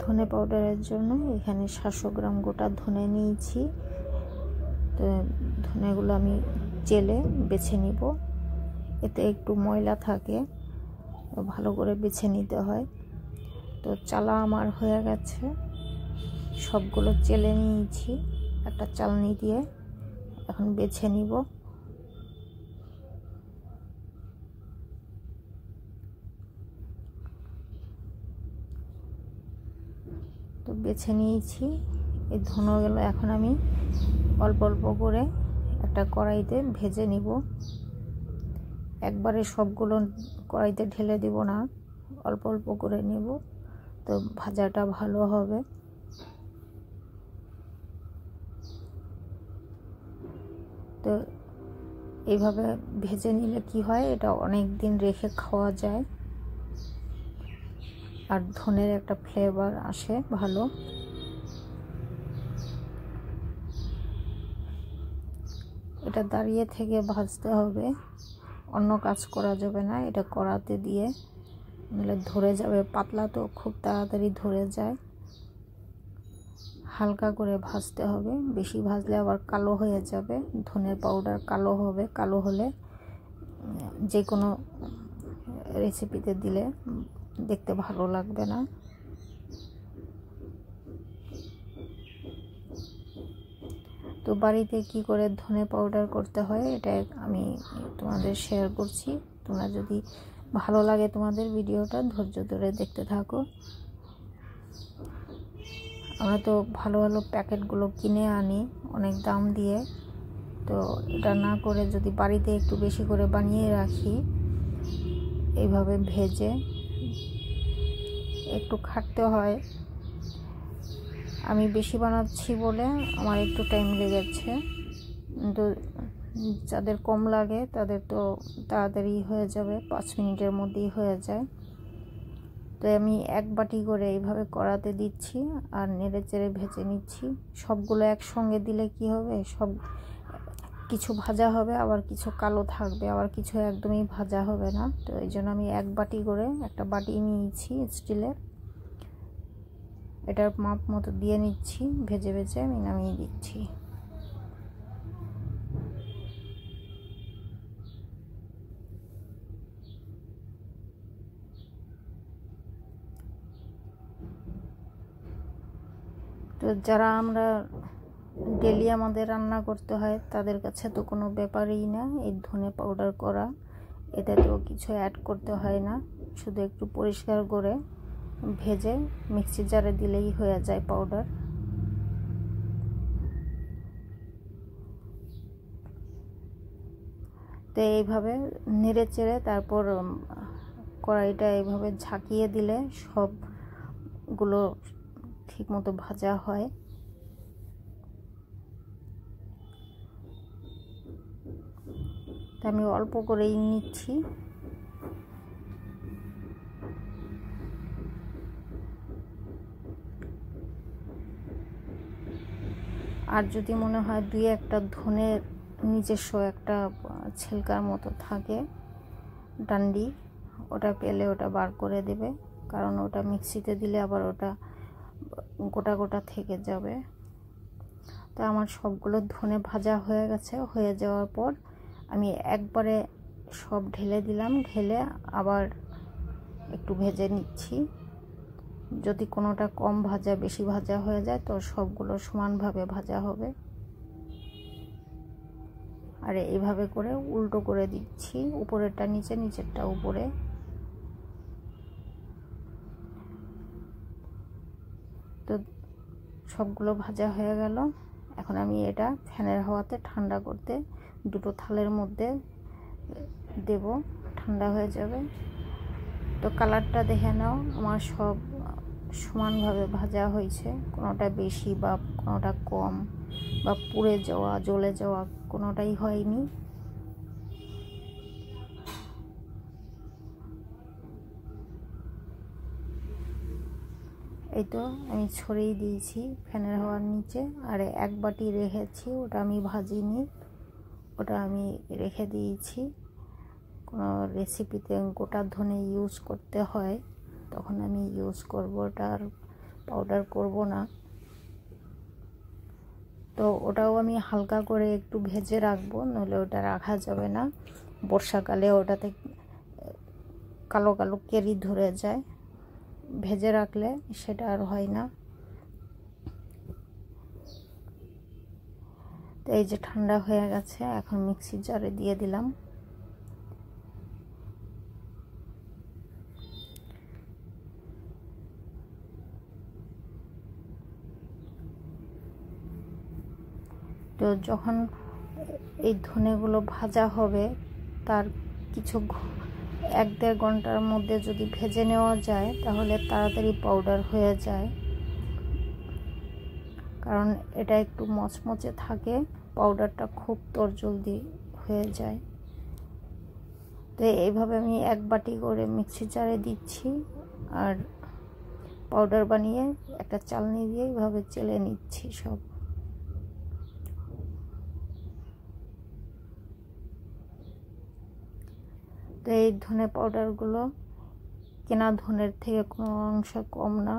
ধনে পাউডারের জন্য এখানে 700 গ্রাম গোটা ধনে নিয়েছি। তো ধনেগুলো আমি চেলে বেছে নিব, এতে একটু ময়লা থাকে, ভালো করে বেছে নিতে হয়। তো চালা আমার হয়ে গেছে, সবগুলো চেলে নিয়েছি একটা চালনি দিয়ে, এখন বেছে নিব। তো বেছে নিয়েছি এই ধনেগুলো, এখন আমি অল্প অল্প করে একটা কড়াইতে ভেজে নিব। একবারে সবগুলো কড়াইতে ঢেলে দিব না, অল্প অল্প করে নেব, তো ভাজাটা ভালো হবে। তো এইভাবে ভেজে নিলে কি হয়, এটা অনেক দিন রেখে খাওয়া যায়, আর ধনের একটা ফ্লেভার আসে ভালো। এটা দাঁড়িয়ে থেকে ভাজতে হবে, অন্য কাজ করা যাবে না, এটা কড়াতে দিয়ে নিলে ধরে যাবে, পাতলা তো খুব তাড়াতাড়ি ধরে যায়। হালকা করে ভাজতে হবে, বেশি ভাজলে আবার কালো হয়ে যাবে, ধনের পাউডার কালো হবে, কালো হলে যে কোনো রেসিপিতে দিলে দেখতে ভালো লাগবে না। তো বাড়িতে কি করে ধনে পাউডার করতে হয় এটা আমি তোমাদের শেয়ার করছি। তোমরা যদি ভালো লাগে তোমাদের ভিডিওটা ধৈর্য ধরে দেখতে থাকো। আমরা তো ভালো ভালো প্যাকেটগুলো কিনে আনি অনেক দাম দিয়ে, তো এটা না করে যদি বাড়িতে একটু বেশি করে বানিয়ে রাখি, এইভাবে ভেজে, একটু খাটতে হয়। আমি বেশি বানাচ্ছি বলে আমার একটু টাইম লেগেছে, কিন্তু যাদের কম লাগে তাদের তো তাড়াতাড়ি হয়ে যাবে, 5 মিনিটের মধ্যেই হয়ে যায়। তো আমি এক বাটি করে এইভাবে কড়াতে দিচ্ছি আর নেড়ে চেড়ে ভেজে নিচ্ছি। সবগুলো একসঙ্গে দিলে কি হবে, সব কিছু ভাজা হবে, আবার কিছু কালো থাকবে, আবার কিছু একদমই ভাজা হবে না। তো এই জন্য আমি এক বাটি করে একটা বাটি নিয়েছি স্টিলের, এটার মাপ মতো দিয়ে নিচ্ছি, ভেজে ভেজে আমি নামিয়ে দিচ্ছি। তো যারা আমরা ডেলি আমাদের রান্না করতে হয় তাদের কাছে তো কোনো ব্যাপারই না এই ধনে পাউডার করা, এতে তো কিছু অ্যাড করতে হয় না, শুধু একটু পরিষ্কার করে ভেজে মিক্সি জারে দিলেই হয়ে যায় পাউডার। তো এইভাবে নেড়ে চেড়ে তারপর কড়াইটা এইভাবে ঝাঁকিয়ে দিলে সবগুলো ঠিকমতো ভাজা হয়। তা আমি অল্প করেই নিচ্ছি। আর যদি মনে হয় দুই একটা ধনের নিজস্ব একটা ছিলকার মতো থাকে ডান্ডি, ওটা পেলে ওটা বার করে দেবে, কারণ ওটা মিক্সিতে দিলে আবার ওটা গোটা গোটা থেকে যাবে। তো আমার সবগুলো ধনে ভাজা হয়ে গেছে, হয়ে যাওয়ার পর আমি একবারে সব ঢেলে দিলাম, ঢেলে আবার একটু ভেজে নিচ্ছি। যদি কোনোটা কম ভাজা বেশি ভাজা হয়ে যায় তো সবগুলো সমানভাবে ভাজা হবে। আর এইভাবে করে উল্টো করে দিচ্ছি, উপরেরটা নিচে, নিচেরটা উপরে। তো সবগুলো ভাজা হয়ে গেল, এখন আমি এটা ফ্যানের হাওয়াতে ঠান্ডা করতে দুটো থালের মধ্যে দেব, ঠান্ডা হয়ে যাবে। তো কালারটা দেখে নাও, আমার সব সমানভাবে ভাজা হয়েছে, কোনোটা বেশি বা কোনোটা কম বা পুড়ে যাওয়া জ্বলে যাওয়া কোনোটাই হয়নি। এই তো আমি ছড়িয়ে দিয়েছি ফ্যানের হাওয়ার নিচে, আর এক বাটি রেখেছি, ওটা আমি ভাজিনি, ওটা আমি রেখে দিয়েছি। কোনো রেসিপিতে গোটা ধনে ইউজ করতে হয় তখন আমি ইউজ করব, ওটার পাউডার করব না। তো ওটাও আমি হালকা করে একটু ভেজে রাখবো, নইলে ওটা রাখা যাবে না। বর্ষাকালে ওটাতে কালো কালো কেরি ধরে যায়, ভেজে রাখলে সেটা আর হয় না। তো এই যে ঠান্ডা হয়ে গেছে, এখন মিক্সির জারে দিয়ে দিলাম। তো যখন এই ধনেগুলো ভাজা হবে, তার কিছু 1-1.5 ঘন্টার মধ্যে যদি ভেজে নেওয়া যায় তাহলে তাড়াতাড়ি পাউডার হয়ে যায়, কারণ এটা একটু মচমচে থাকে, পাউডারটা খুব তরজলদি হয়ে যায়। তো এইভাবে আমি 1 বাটি করে মিক্সির জারে দিচ্ছি, আর পাউডার বানিয়ে একটা চালনি দিয়ে এইভাবে চেলে নিচ্ছি সব। তো এই ধনে পাউডারগুলো কেনা ধনের থেকে কোনো অংশ কম না।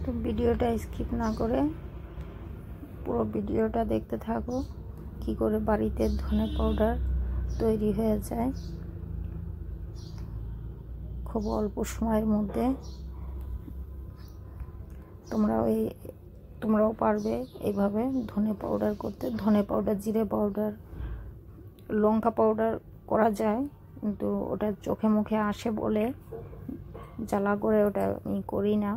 তো ভিডিওটা স্কিপ না করে পুরো ভিডিওটা দেখতে থাকো, কি করে বাড়িতে ধনে পাউডার তৈরি হয়ে যায় খুব অল্প সময়ের মধ্যে। তোমরাও পারবে এইভাবে ধনে পাউডার করতে। ধনে পাউডার, জিরে পাউডার, লঙ্কা পাউডার করা যায়, কিন্তু ওটা চোখে মুখে আসে বলে জ্বালা করে ওটা আমি করি না।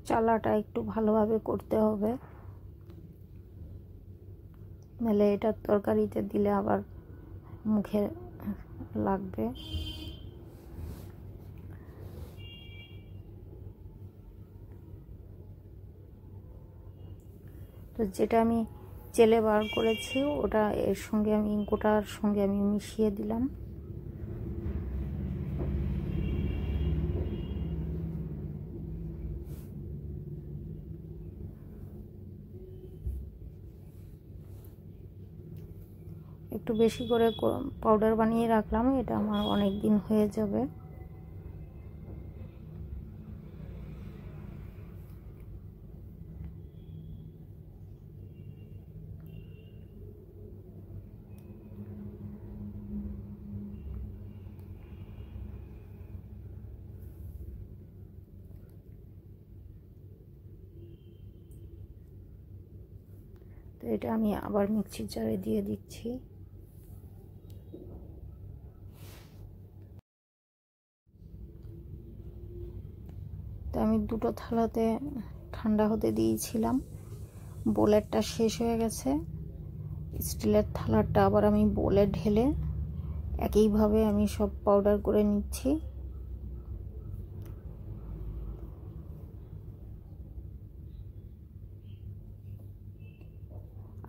চালাটা একটু ভালোভাবে করতে হবে, নাহলে এটা তরকারিতে দিলে আবার মুখে লাগবে। তো যেটা আমি চেলে বার করেছি ওটা এর সঙ্গে আমি গোটার সঙ্গে আমি মিশিয়ে দিলাম। একটু বেশি করে পাউডার বানিয়ে রাখলাম, এটা আমার অনেক দিন হয়ে যাবে। তো এটা আমি আবার মিক্সির জারে দিয়ে দিচ্ছি। তো আমি দুটো থালাতে ঠান্ডা হতে দিয়েছিলাম, বোলেরটা শেষ হয়ে গেছে। স্টিলের থালাটা আবার আমি বোলে ঢেলে একইভাবে আমি সব পাউডার করে নিচ্ছি।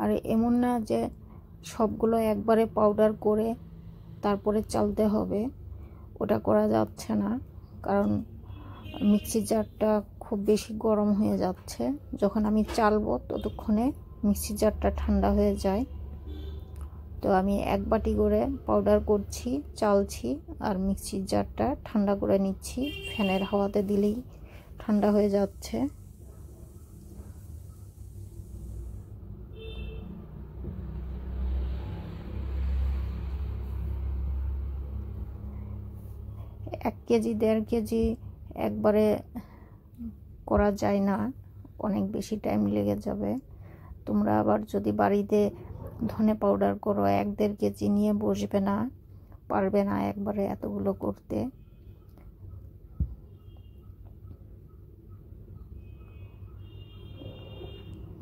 আর এমন না যে সবগুলো একবারে পাউডার করে তারপরে চালতে হবে, ওটা করা যাচ্ছে না, কারণ মিক্সির জারটা খুব বেশি গরম হয়ে যাচ্ছে। যখন আমি চালবো ততক্ষণে মিক্সির জারটা ঠান্ডা হয়ে যায়। তো আমি 1 বাটি করে পাউডার করছি, চালছি, আর মিক্সির জারটা ঠান্ডা করে নিচ্ছি। ফ্যানের হাওয়াতে দিলেই ঠান্ডা হয়ে যাচ্ছে। এক কেজি 1.5 কেজি একবারে করা যায় না, অনেক বেশি টাইম লেগে যাবে। তোমরা আবার যদি বাড়িতে ধনে পাউডার করো 1-1.5 কেজি নিয়ে বসবে না, পারবে না একবারে এতগুলো করতে।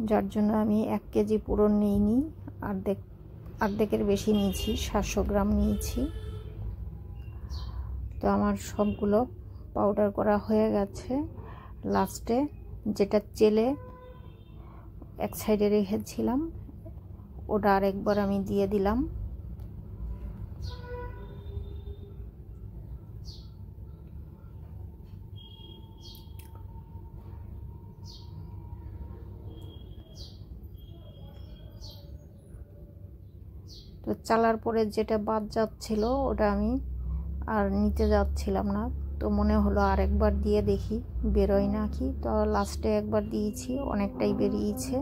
যার জন্য আমি 1 কেজি পুরো নিইনি, অর্ধেকের বেশি নিয়েছি, 700 গ্রাম নিয়েছি। তো আমার সবগুলো পাউডার করা হয়ে গেছে। লাস্টে যেটা চেলে এক সাইডে রেখেছিলাম, ওটা আরেকবার আমি দিয়ে দিলাম। তো চালার পরে যেটা বাদ যাচ্ছিল ওটা আমি আর নিতে যাচ্ছিলাম না, তো মনে হলো আরেকবার দিয়ে দেখি বেরোয় নাকি। তো লাস্টে একবার দিয়েছি, অনেকটাই বেরিয়েছে।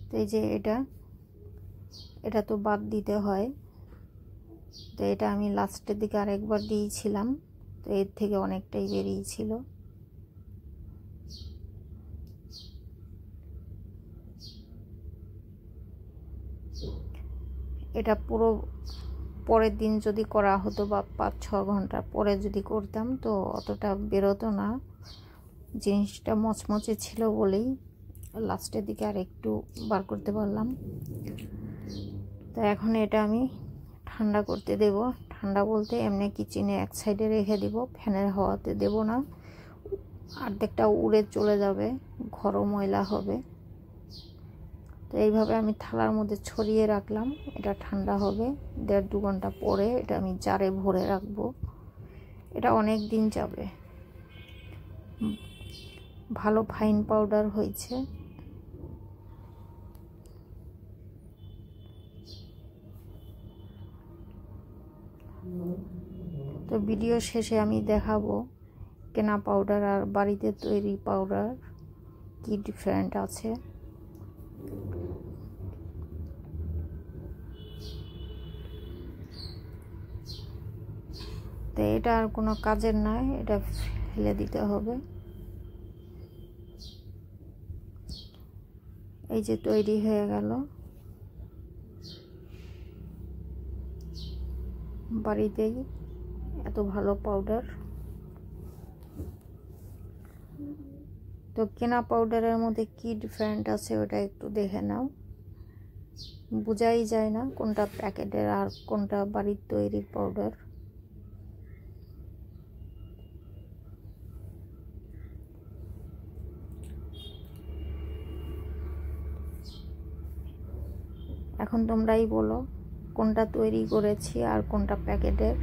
তো এই যে এটা তো বাদ দিতে হয়, তো এটা আমি লাস্টের দিকে আরেকবার দিয়েছিলাম, তো এর থেকে অনেকটাই বেরিয়েছিল। এটা পুরো পরের দিন যদি করা হতো বা 5-6 ঘন্টা পরে যদি করতাম তো অতটা বেরোতো না। জিনিসটা মচমচে ছিল বলেই লাস্টের দিকে আর একটু বার করতে পারলাম। তো এখন এটা আমি ঠান্ডা করতে দেব। ঠান্ডা বলতে এমনি কিচেনে এক সাইডে রেখে দেব, ফ্যানের হাওয়াতে দেব না, অর্ধেকটা উড়ে চলে যাবে, ঘরও ময়লা হবে। তো এইভাবে আমি থালার মধ্যে ছড়িয়ে রাখলাম, এটা ঠান্ডা হবে। 1.5-2 ঘন্টা পরে এটা আমি জারে ভরে রাখবো, এটা অনেক দিন যাবে। ভালো ফাইন পাউডার হয়েছে। তো ভিডিও শেষে আমি দেখাবো কেনা পাউডার আর বাড়িতে তৈরি পাউডার কি ডিফারেন্ট আছে। তো এটা আর কোনো কাজের নয়, এটা ফেলে দিতে হবে। এই যে তৈরি হয়ে গেল বাড়িতেই এত ভালো পাউডার। তো কেনা পাউডারের মধ্যে কি ডিফারেন্ট আছে ওটা একটু দেখে নাও, বোঝাই যায় না কোনটা প্যাকেটের আর কোনটা বাড়ির তৈরির পাউডার। এখন তোমরাই বলো কোনটা তৈরি করেছি আর কোনটা প্যাকেটের।